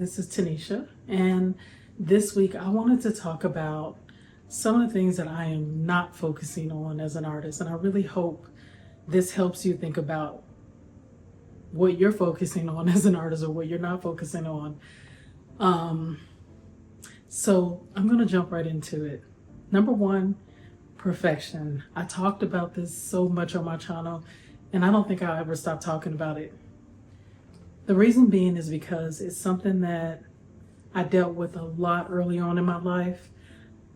this is Tanisha, and this week I wanted to talk about some of the things that I am not focusing on as an artist, and I really hope this helps you think about what you're focusing on as an artist or what you're not focusing on. So I'm going to jump right into it. Number one, perfection. I talked about this so much on my channel, and I don't think I'll ever stop talking about it. The reason being is because it's something that I dealt with a lot early on in my life,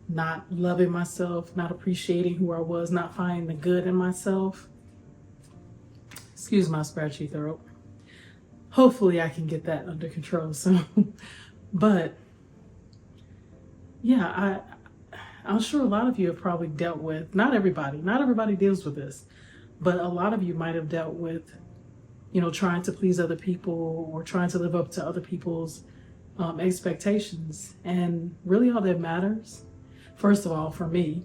not loving myself, not appreciating who I was, not finding the good in myself. Excuse my scratchy throat. Hopefully I can get that under control soon. But yeah, I'm sure a lot of you have probably dealt with, not everybody deals with this, but a lot of you might have dealt with, trying to please other people or trying to live up to other people's expectations. And really all that matters, first of all, for me,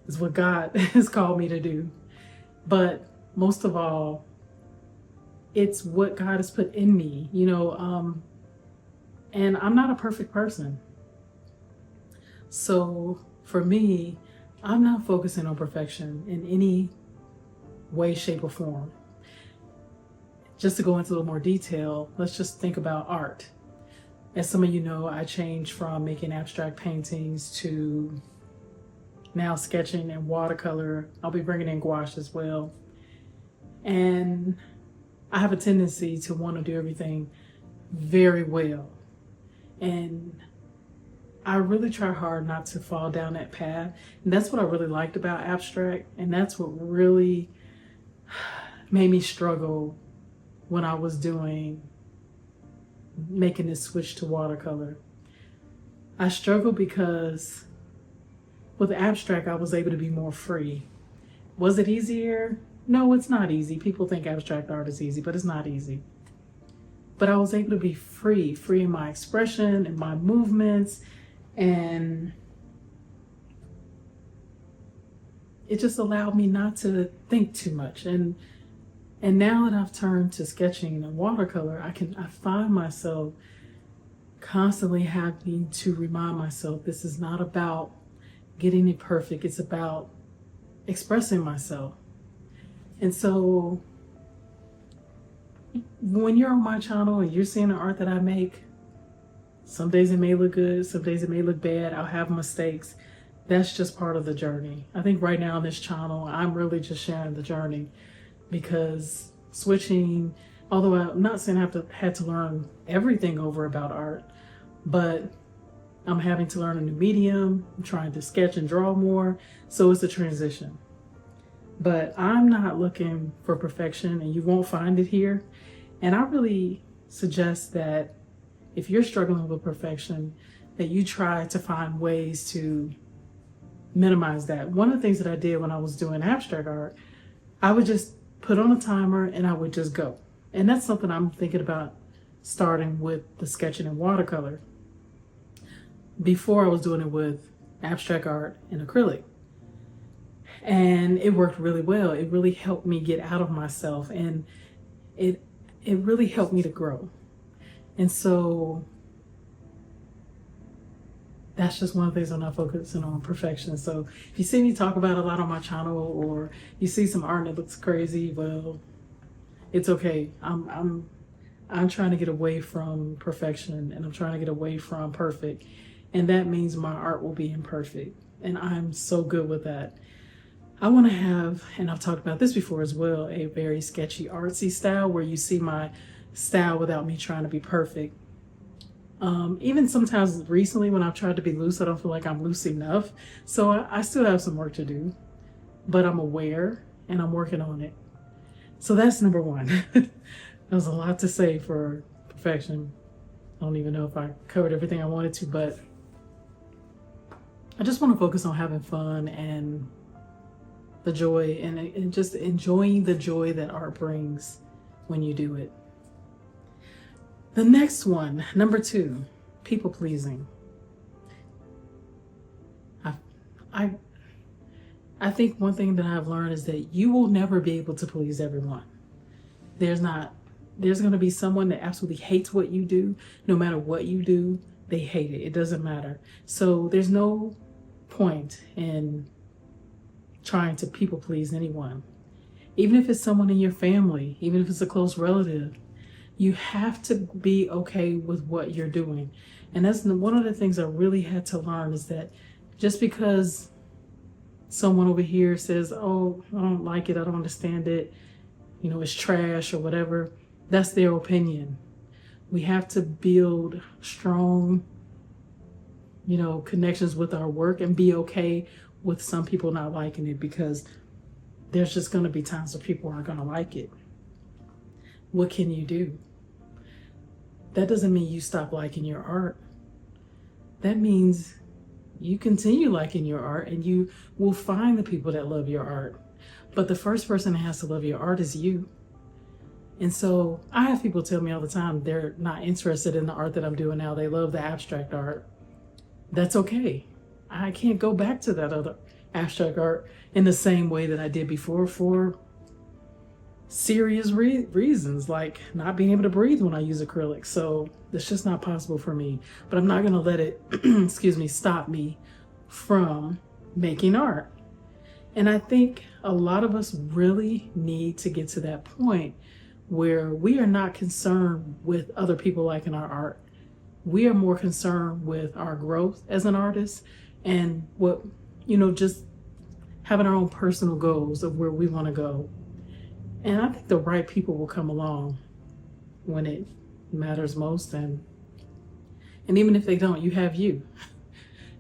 is what God has called me to do. But most of all, it's what God has put in me, and I'm not a perfect person. So for me, I'm not focusing on perfection in any way, shape, or form. Just to go into a little more detail, let's just think about art. As some of you know, I changed from making abstract paintings to now sketching and watercolor. I'll be bringing in gouache as well. And I have a tendency to want to do everything very well. And I really try hard not to fall down that path. And that's what I really liked about abstract. And that's what really made me struggle when I was making this switch to watercolor. I struggled because with abstract, I was able to be more free. Was it easier? No, it's not easy. People think abstract art is easy, but it's not easy. But I was able to be free in my expression and my movements, and it just allowed me not to think too much. And now that I've turned to sketching and watercolor, I find myself constantly having to remind myself this is not about getting it perfect. It's about expressing myself. And so when you're on my channel and you're seeing the art that I make, some days it may look good, some days it may look bad. I'll have mistakes. That's just part of the journey. I think right now on this channel, I'm really just sharing the journey, because switching, although I'm not saying I had to learn everything over about art, but I'm having to learn a new medium. I'm trying to sketch and draw more. So it's a transition. But I'm not looking for perfection, and you won't find it here. And I really suggest that if you're struggling with perfection, that you try to find ways to minimize that. One of the things that I did when I was doing abstract art, I would just put on a timer and I would just go. And that's something I'm thinking about starting with the sketching and watercolor. Before I was doing it with abstract art and acrylic. And it worked really well. It really helped me get out of myself, and it really helped me to grow. And so that's just one of the things I'm not focusing on, perfection. So if you see me talk about it a lot on my channel, or you see some art and it looks crazy, well, it's okay. I'm trying to get away from perfection, and I'm trying to get away from perfect. And that means my art will be imperfect. And I'm so good with that. I want to have, and I've talked about this before as well, a very sketchy, artsy style where you see my style without me trying to be perfect. Even sometimes recently when I've tried to be loose, I don't feel like I'm loose enough. So I still have some work to do, but I'm aware and I'm working on it. So that's number one. There's a lot to say for perfection. I don't even know if I covered everything I wanted to, but I just want to focus on having fun and the joy, and just enjoying the joy that art brings when you do it. The next one, number two, people pleasing. I think one thing that I've learned is that you will never be able to please everyone. There's not There's going to be someone that absolutely hates what you do. No matter what you do, they hate it. It doesn't matter. So there's no point in trying to people please anyone. Even if it's someone in your family, even if it's a close relative, you have to be okay with what you're doing. And that's one of the things I really had to learn, is that just because someone over here says, oh, I don't like it, I don't understand it, you know, it's trash or whatever, that's their opinion. We have to build strong, you know, connections with our work and be okay with some people not liking it, because there's just going to be times where people aren't going to like it. What can you do? That doesn't mean you stop liking your art. That means you continue liking your art, and you will find the people that love your art. But the first person that has to love your art is you. And so I have people tell me all the time they're not interested in the art that I'm doing now. They love the abstract art. That's okay. I can't go back to that other abstract art in the same way that I did before, for serious reasons, like not being able to breathe when I use acrylic. So it's just not possible for me. But I'm not going to let it, excuse me, stop me from making art. And I think a lot of us really need to get to that point where we are not concerned with other people liking our art. We are more concerned with our growth as an artist, and what, you know, just having our own personal goals of where we want to go. And I think the right people will come along when it matters most. And even if they don't, you have you.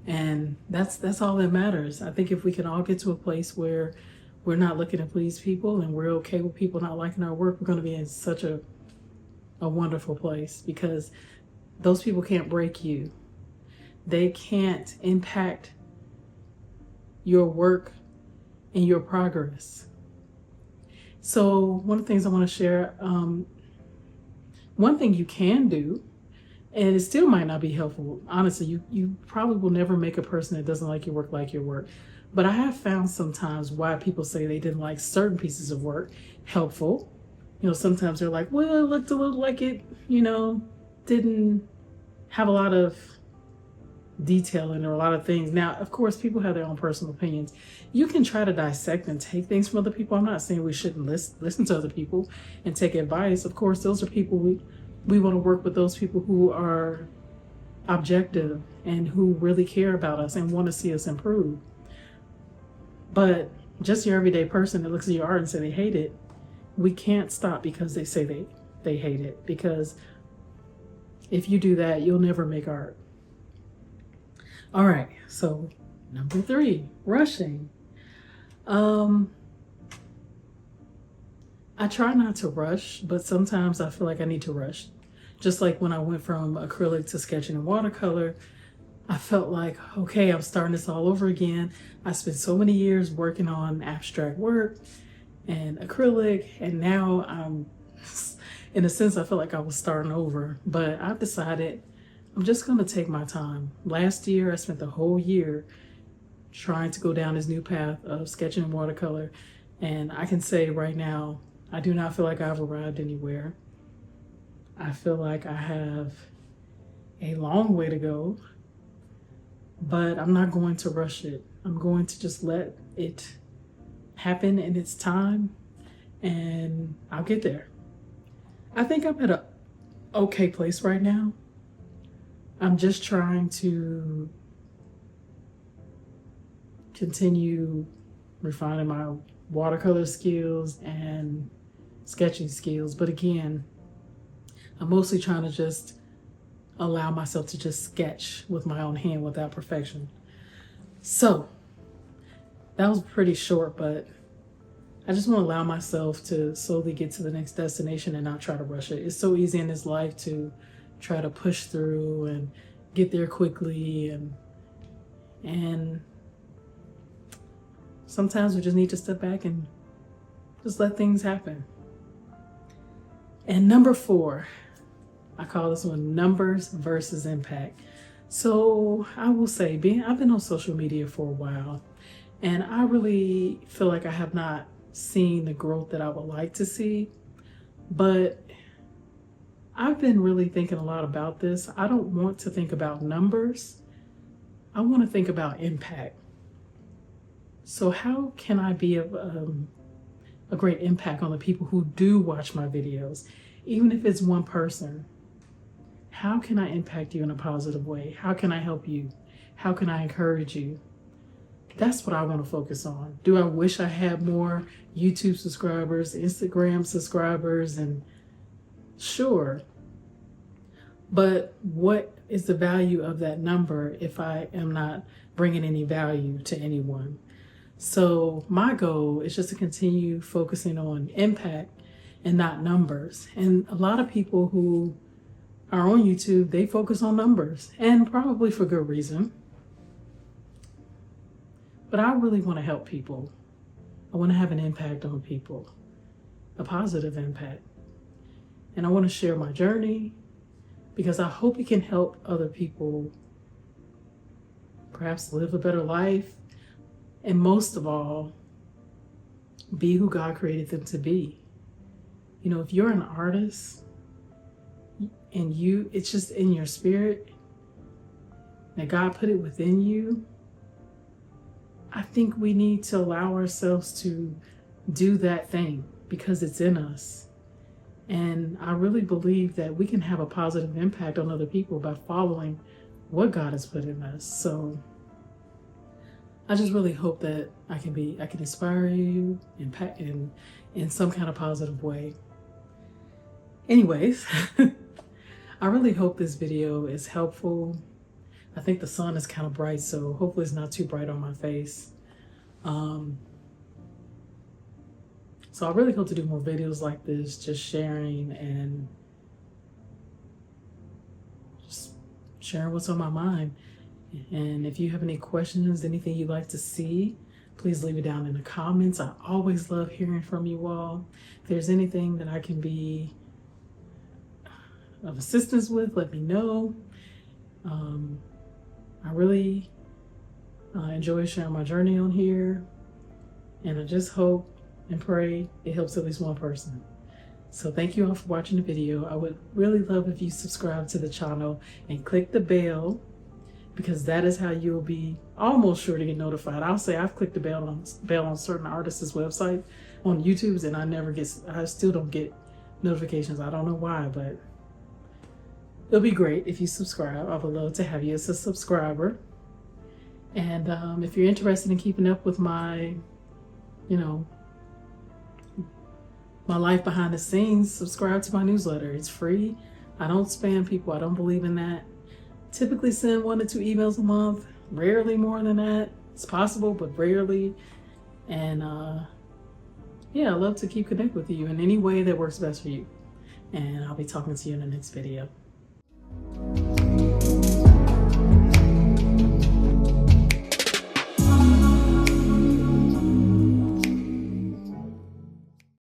And that's all that matters. I think if we can all get to a place where we're not looking to please people and we're okay with people not liking our work, we're going to be in such a wonderful place, because those people can't break you. They can't impact your work and your progress. So one of the things I want to share, one thing you can do, and it still might not be helpful. Honestly, you probably will never make a person that doesn't like your work. But I have found sometimes why people say they didn't like certain pieces of work helpful. You know, sometimes they're like, well, it looked a little like it, you know, didn't have a lot of detailing or a lot of things. Now, of course, people have their own personal opinions. You can try to dissect and take things from other people. I'm not saying we shouldn't listen to other people and take advice. Of course, those are people we want to work with, those people who are objective and who really care about us and want to see us improve. But just your everyday person that looks at your art and say they hate it, we can't stop because they say they hate it. Because if you do that, you'll never make art. All right, so number 3, rushing. I try not to rush, but sometimes I feel like I need to rush. Just like when I went from acrylic to sketching and watercolor, I felt like, okay, I'm starting this all over again. I spent so many years working on abstract work and acrylic, and now I'm, in a sense, I feel like I was starting over. But I've decided I'm just going to take my time. Last year, I spent the whole year trying to go down this new path of sketching and watercolor. And I can say right now, I do not feel like I've arrived anywhere. I feel like I have a long way to go, but I'm not going to rush it. I'm going to just let it happen in its time, and I'll get there. I think I'm at a okay place right now. I'm just trying to continue refining my watercolor skills and sketching skills. But again, I'm mostly trying to just allow myself to just sketch with my own hand without perfection. So that was pretty short, but I just want to allow myself to slowly get to the next destination and not try to rush it. It's so easy in this life to try to push through and get there quickly, and sometimes we just need to step back and just let things happen. And number 4, I call this one numbers versus impact. So I will say, I've been on social media for a while, and I really feel like I have not seen the growth that I would like to see. But I've been really thinking a lot about this. I don't want to think about numbers. I want to think about impact. So how can I be a great impact on the people who do watch my videos? Even if it's one person, how can I impact you in a positive way? How can I help you? How can I encourage you? That's what I want to focus on. Do I wish I had more YouTube subscribers, Instagram subscribers, and sure. But what is the value of that number if I am not bringing any value to anyone? So my goal is just to continue focusing on impact and not numbers. And a lot of people who are on YouTube, they focus on numbers, and probably for good reason. But I really want to help people. I want to have an impact on people, a positive impact. And I want to share my journey because I hope it can help other people perhaps live a better life. And most of all, be who God created them to be. You know, if you're an artist and it's just in your spirit, that God put it within you, I think we need to allow ourselves to do that thing because it's in us. And I really believe that we can have a positive impact on other people by following what God has put in us. So I just really hope that I can inspire you in some kind of positive way. Anyways, I really hope this video is helpful. I think the sun is kind of bright, so hopefully it's not too bright on my face. So I really hope to do more videos like this, just sharing and just sharing what's on my mind. And if you have any questions, anything you'd like to see, please leave it down in the comments. I always love hearing from you all. If there's anything that I can be of assistance with, let me know. I really enjoy sharing my journey on here, and I just hope and pray it helps at least one person. So thank you all for watching the video. I would really love if you subscribe to the channel and click the bell, because that is how you'll be almost sure to get notified. I'll say I've clicked the bell on certain artists' website on YouTube's, and I still don't get notifications. I don't know why, but it'll be great if you subscribe. I would love to have you as a subscriber. And if you're interested in keeping up with my, my life behind the scenes, subscribe to my newsletter. It's free. I don't spam people. I don't believe in that. Typically send 1 to 2 emails a month, rarely more than that. It's possible, but rarely. And yeah, I love to keep connected with you in any way that works best for you. And I'll be talking to you in the next video.